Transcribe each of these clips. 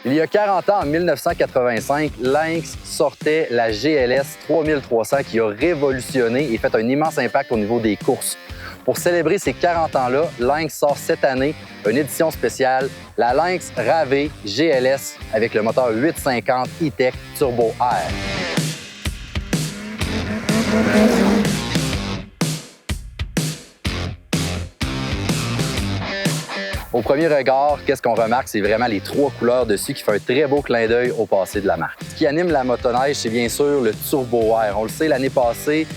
Il y a 40 ans, en 1985, Lynx sortait la GLS 3300 qui a révolutionné et fait un immense impact au niveau des courses. Pour célébrer ces 40 ans-là, Lynx sort cette année une édition spéciale, la Lynx RAV GLS avec le moteur 850 E-Tech Turbo Air. Au premier regard, qu'est-ce qu'on remarque? C'est vraiment les trois couleurs dessus qui font un très beau clin d'œil au passé de la marque. Ce qui anime la motoneige, c'est bien sûr le Turbo Air. On le sait, l'année passée,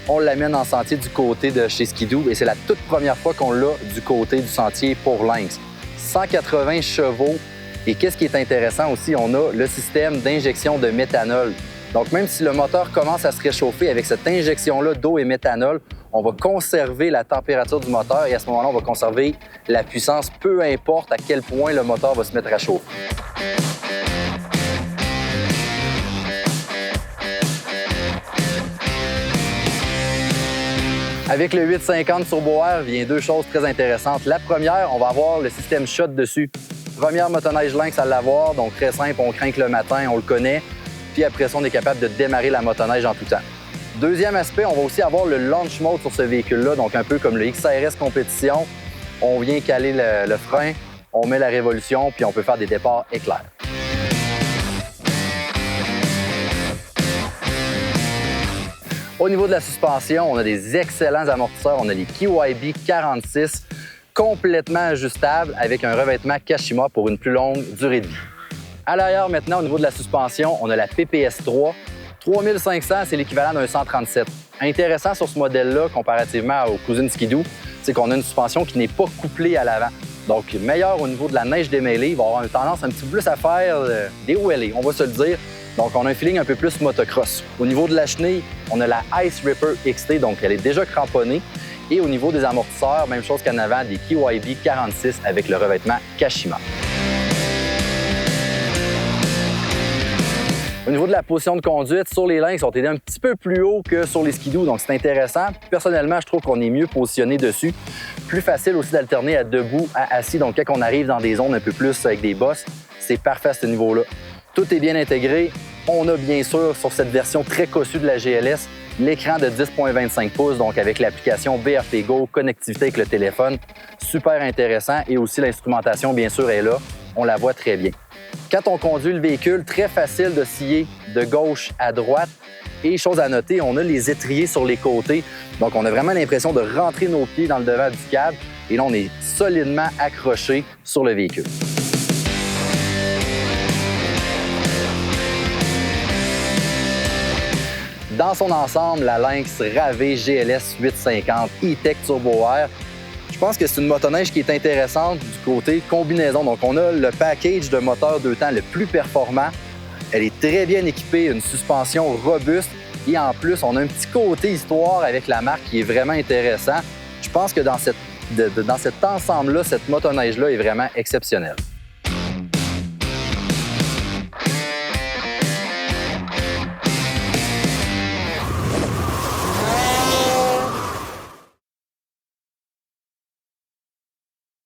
on l'amène en sentier du côté de chez Ski-Doo et c'est la toute première fois qu'on l'a du côté du sentier pour Lynx. 180 chevaux et qu'est-ce qui est intéressant aussi, on a le système d'injection de méthanol. Donc même si le moteur commence à se réchauffer avec cette injection-là d'eau et méthanol, on va conserver la température du moteur et à ce moment-là, on va conserver la puissance, peu importe à quel point le moteur va se mettre à chauffer. Avec le 850 Turbo Air vient deux choses très intéressantes. La première, on va avoir le système shot dessus. Première motoneige Lynx à l'avoir, donc très simple, on crinque le matin, on le connaît. Puis après ça, on est capable de démarrer la motoneige en tout temps. Deuxième aspect, on va aussi avoir le launch mode sur ce véhicule-là, donc un peu comme le XRS Compétition. On vient caler le frein, on met la révolution, puis on peut faire des départs éclairs. Au niveau de la suspension, on a des excellents amortisseurs. On a les KYB 46, complètement ajustables avec un revêtement Kashima pour une plus longue durée de vie. À l'arrière, maintenant, au niveau de la suspension, on a la PPS 3. 3500, c'est l'équivalent d'un 137. Intéressant sur ce modèle-là, comparativement aux cousines Ski-Doo, c'est qu'on a une suspension qui n'est pas couplée à l'avant. Donc, meilleur au niveau de la neige démêlée. Il va avoir une tendance un petit peu plus à faire des wheelies, on va se le dire. Donc, on a un feeling un peu plus motocross. Au niveau de la chenille, on a la Ice Ripper XT, donc elle est déjà cramponnée. Et au niveau des amortisseurs, même chose qu'en avant, des KYB 46 avec le revêtement Kashima. Au niveau de la position de conduite, sur les Lynx, on est un petit peu plus haut que sur les Ski-Doo, donc c'est intéressant. Personnellement, je trouve qu'on est mieux positionné dessus. Plus facile aussi d'alterner à debout, à assis, donc quand on arrive dans des zones un peu plus avec des bosses, c'est parfait à ce niveau-là. Tout est bien intégré. On a bien sûr, sur cette version très cossue de la GLS, l'écran de 10,25 pouces, donc avec l'application BRP Go, connectivité avec le téléphone. Super intéressant et aussi l'instrumentation, bien sûr, est là. On la voit très bien. Quand on conduit le véhicule, très facile de scier de gauche à droite. Et chose à noter, on a les étriers sur les côtés. Donc, on a vraiment l'impression de rentrer nos pieds dans le devant du cadre. Et là, on est solidement accroché sur le véhicule. Dans son ensemble, la Lynx RAV GLS 850 E-Tech Turbo Air, je pense que c'est une motoneige qui est intéressante du côté combinaison. Donc, on a le package de moteur 2 temps le plus performant. Elle est très bien équipée, une suspension robuste et en plus, on a un petit côté histoire avec la marque qui est vraiment intéressant. Je pense que dans cet ensemble-là, cette motoneige-là est vraiment exceptionnelle.